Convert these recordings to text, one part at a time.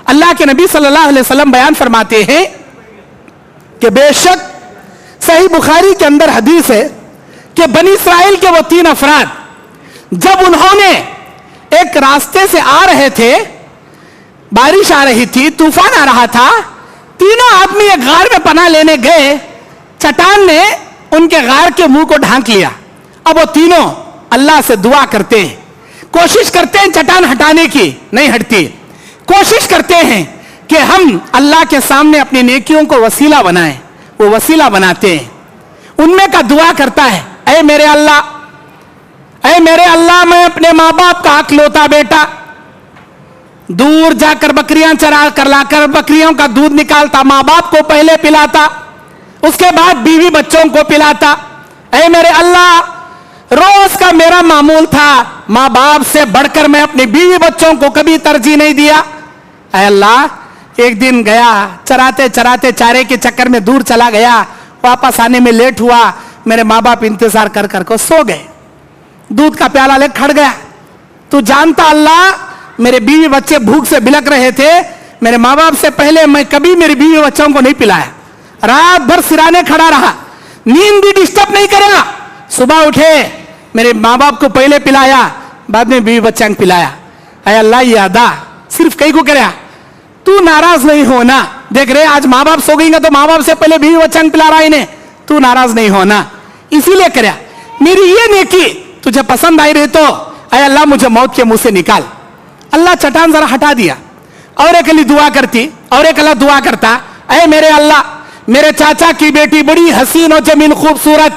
अल्लाह के नबी सल्लल्लाहु अलैहि वसल्लम बयान फरमाते हैं कि बेशक सही बुखारी के अंदर हदीस है कि बनी इस्राइल के वो 3 अफराद जब उन्होंने एक रास्ते से आ रहे थे, बारिश आ रही थी, तूफान आ रहा था, तीनों आदमी एक गार में पनाह लेने गए, चट्टान ने उनके गार के मुंह को ढांक लिया। अब वो तीनों अल्लाह से दुआ करते हैं, कोशिश करते हैं चट्टान हटाने की, नहीं हटती। कोशिश करते हैं कि हम अल्लाह के सामने अपनी नेकियों को वसीला बनाएं, वो वसीला बनाते हैं। उनमें का दुआ करता है, ऐ मेरे अल्लाह, मैं अपने माँ बाप का अकलौता बेटा, दूर जाकर बकरियां चरा कर लाकर बकरियों का दूध निकालता, माँ बाप को पहले पिलाता, उसके बाद बीवी बच्चों को पिलाता। ऐ मेरे अल्लाह, रोज का मेरा मामूल था, माँ बाप से बढ़कर मैं अपने बीवी बच्चों को कभी तरजीह नहीं दिया। ऐ अल्लाह, एक दिन गया, चराते चराते चारे के चक्कर में दूर चला गया, वापस आने में लेट हुआ, मेरे माँ बाप इंतजार कर कर को सो गए, दूध का प्याला ले खड़ गया। तू जानता अल्लाह, मेरे बीवी बच्चे भूख से बिलक रहे थे, मेरे माँ बाप से पहले मैं कभी मेरी बीवी बच्चों को नहीं पिलाया, रात भर सिराने खड़ा रहा, नींद भी डिस्टर्ब नहीं करेगा, सुबह उठे मेरे माँ बाप को पहले पिलाया, बाद में बीवी बच्चों को पिलाया। ऐ अल्लाह, ये अदा सिर्फ कई को करे, तू नाराज नहीं होना। देख रहे आज माँ बाप सो गई तो माँ बाप से पहले बीवी बच्चों को पिला रहा है इन्हें, तू नाराज नहीं होना, इसीलिए करे। मेरी ये नेकी तुझे पसंद आई रही तो ऐ अल्लाह मुझे मौत के मुंह से निकाल। अल्लाह चट्टान जरा हटा दिया, और एक अली दुआ करती, और एक अल्लाह दुआ करता, ऐ मेरे अल्लाह, मेरे चाचा की बेटी बड़ी हसीन और जमीन खूबसूरत,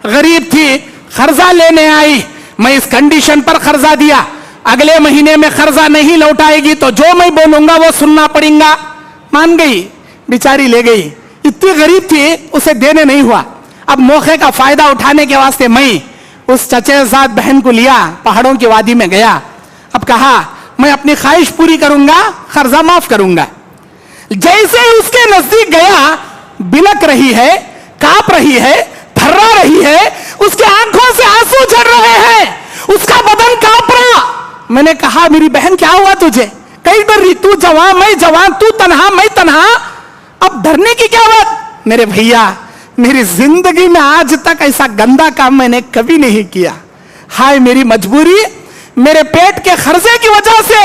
गरीब थी, कर्जा लेने आई, मैं इस कंडीशन पर कर्जा दिया, अगले महीने में कर्जा नहीं लौटाएगी तो जो मैं बोलूंगा वो सुनना पड़ेगा। मान गई, बेचारी ले गई, इतनी गरीब थी उसे देने नहीं हुआ। अब मौके का फायदा उठाने के वास्ते मैं उस चचेजाद बहन को लिया, पहाड़ों की वादी में गया। अब कहा मैं अपनी ख्वाहिश पूरी करूंगा, कर्जा माफ करूंगा। जैसे उसके नजदीक गया, बिलक रही है, कांप रही है, थर्रा रही है, उसके आंखों से आंसू झड़ रहे हैं, उसका बदन कांप रहा। मैंने कहा मेरी बहन क्या हुआ तुझे, कई डर रही, तू जवान मैं जवान, तू तन्हा मैं तन्हा, अब डरने की क्या बात। मेरे भैया, मेरी जिंदगी में आज तक ऐसा गंदा काम मैंने कभी नहीं किया, हाय मेरी मजबूरी, मेरे पेट के खर्चे की वजह से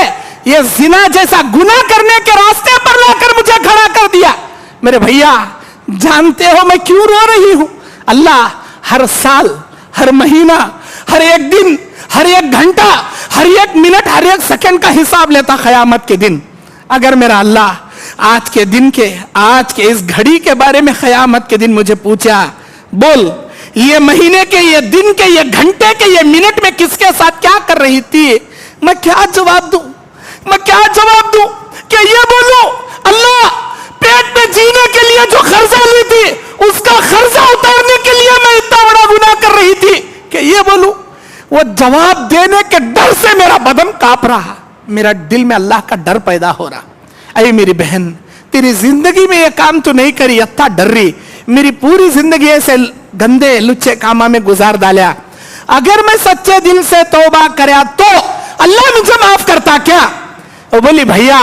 ये जिना जैसा गुनाह करने के रास्ते पर लाकर मुझे खड़ा कर दिया। मेरे भैया जानते हो मैं क्यों रो रही हूं। अल्लाह हर साल, हर महीना, हर एक दिन, हर एक घंटा, हर एक मिनट, हर एक सेकंड का हिसाब लेता क़यामत के दिन। अगर मेरा अल्लाह आज के दिन के, आज के इस घड़ी के बारे में क़यामत के दिन मुझे पूछा, बोल ये महीने के, ये दिन के, ये घंटे के, ये मिनट में किसके साथ क्या कर रही थी, मैं क्या जवाब दूं, मैं क्या जवाब दूं? क्या ये बोलूं अल्लाह पेट में जीने के लिए जो खर्चा ली थी उसका खर्चा उतारने के लिए मैं इतना बड़ा गुनाह कर रही थी, कि ये बोलूं? वो जवाब देने के डर से मेरा बदन कांप रहा, मेरा दिल में अल्लाह का डर पैदा हो रहा। अरे मेरी बहन, तेरी जिंदगी में ये काम तो नहीं करी, इतना डर रही, मेरी पूरी जिंदगी ऐसे गंदे लुच्चे कामा में गुजार डाला, अगर मैं सच्चे दिल से तौबा करया तो अल्लाह मुझे माफ करता क्या? वो बोली भैया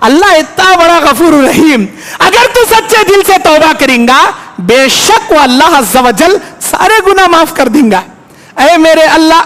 अल्लाह इतना बड़ा गफूर रहीम, अगर तू सच्चे दिल से तौबा करेगा बेशक वो अल्लाह अज़्ज़ा वजल सारे गुनाह माफ कर देगा। ऐ मेरे अल्लाह,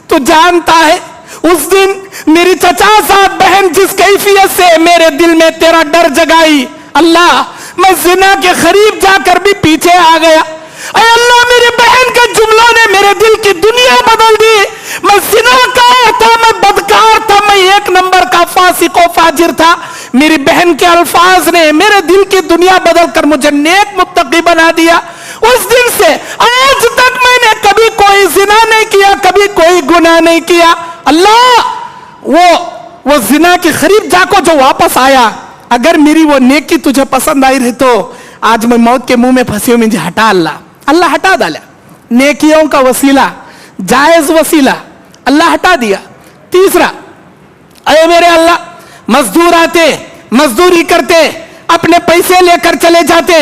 तू जानता है उस दिन मेरी चचा साहब बहन जिस कैफियत से मेरे दिल में तेरा डर जगाई, अल्लाह मैं जिना के करीब जाकर भी पीछे आ गया। ऐ अल्लाह मेरी बहन के जुमलों ने मेरे दिल की दुनिया बदल दी। मैं ज़िनाकार था, मैं बदकार था, मैं एक नंबर का फासिक व फाजिर था। मेरी बहन के अल्फाज ने मेरे दिल की दुनिया बदल कर मुझे नेक मुत्तकी बना दिया। उस दिन से आज तक मैंने कभी कोई जिना नहीं किया, कभी कोई गुनाह नहीं किया। अल्लाह वो जिना के करीब जाको जो वापस आया, अगर मेरी वो नेकी तुझे पसंद आई रही तो आज मैं मौत के मुंह में फंसी हूं, मुझे हटा अल्लाह हटा डाला। नेकियों का वसीला, जायज वसीला अल्लाह हटा दिया। तीसरा, अरे मेरे अल्लाह, मजदूर आते, मजदूरी करते, अपने पैसे लेकर चले जाते।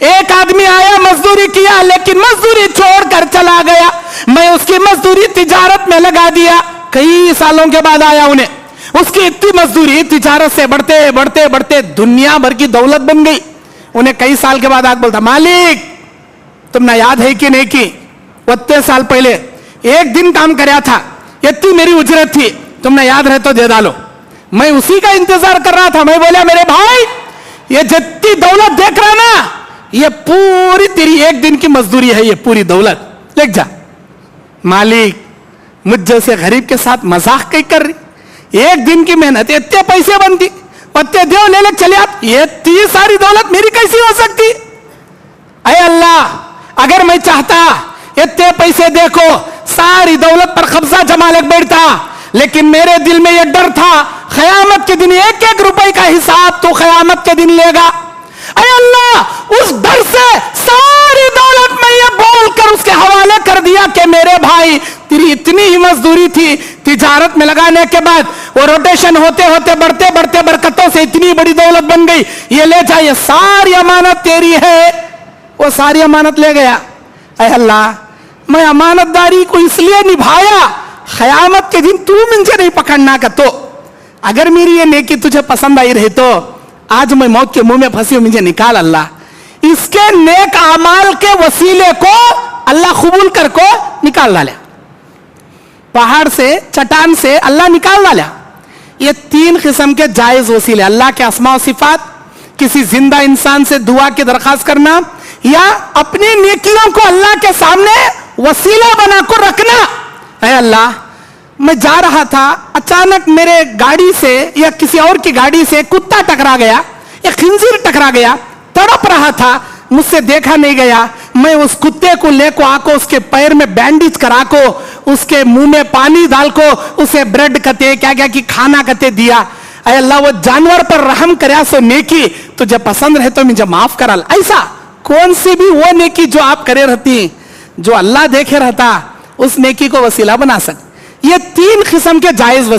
एक आदमी आया, मजदूरी किया, लेकिन मजदूरी छोड़कर चला गया। मैं उसकी मजदूरी तिजारत में लगा दिया। कई सालों के बाद आया, उन्हें उसकी इतनी मजदूरी तिजारत से बढ़ते बढ़ते बढ़ते दुनिया भर की दौलत बन गई। उन्हें कई साल के बाद आके बोलता, मालिक तुमने याद है कि नहीं कि इतने साल पहले एक दिन काम कराया था, इतनी मेरी उजरत थी, तुमने याद रहे तो दे डालो। मैं उसी का इंतजार कर रहा था। मैं बोला, मेरे भाई ये जितनी दौलत देख रहा ना, ये पूरी तेरी एक दिन की मजदूरी है, ये पूरी दौलत ले जा। मालिक मुझ जैसे गरीब के साथ मजाक कहीं कर रही, एक दिन की मेहनत इतने पैसे बनती, इतने देव ले ले चले आप, ये इतनी सारी दौलत मेरी कैसी हो सकती? अरे अल्लाह, अगर मैं चाहता इतने पैसे देखो सारी दौलत पर कब्जा जमा ले बैठता, लेकिन मेरे दिल में यह डर था क़यामत के दिन एक एक रुपए का हिसाब तो क़यामत के दिन लेगा। अरे अल्लाह, उस डर से सारी दौलत में यह बोलकर उसके हवाले कर दिया कि मेरे भाई तेरी इतनी ही मजदूरी थी, तिजारत में लगाने के बाद वो रोटेशन होते होते बढ़ते बढ़ते बरकतों से इतनी बड़ी दौलत बन गई, ये ले जा, ये सारी अमानत तेरी है। वो सारी अमानत ले गया। अरे अल्लाह, मैं अमानतदारी को इसलिए निभाया, क़यामत के दिन तू मुझे नहीं पकड़ना का, तो अगर मेरी ये नेकी तुझे पसंद आई रही तो आज मैं मौत के मुंह में फंसी हूं, मुझे निकाल अल्लाह। इसके नेक अमाल के वसीले को अल्लाह कबूल कर को निकाल डाला, पहाड़ से चट्टान से अल्लाह निकाल डाला। ये तीन किस्म के जायज वसीले, अल्लाह के अस्मा व सिफात, किसी जिंदा इंसान से दुआ की दरखास्त करना, या अपनी नेकियों को अल्लाह के सामने वसीला बनाकर रखना। ऐ अल्लाह, मैं जा रहा था, अचानक मेरे गाड़ी से या किसी और की गाड़ी से कुत्ता टकरा गया या खिंजीर टकरा गया, तड़प रहा था, मुझसे देखा नहीं गया, मैं उस कुत्ते को लेको आको उसके पैर में बैंडेज करा को, उसके मुंह में पानी डाल को, उसे ब्रेड कते क्या क्या की खाना कते दिया। ऐ अल्लाह, वो जानवर पर रहम करया सो नेकी तुझे पसंद रहे तो मुझे माफ करा। ऐसा कौन सी भी वो नेकी जो आप करे रहती, जो अल्लाह देखे रहता, उस नेकी को वसीला बना सक। ये तीन किस्म के जायज वसीले।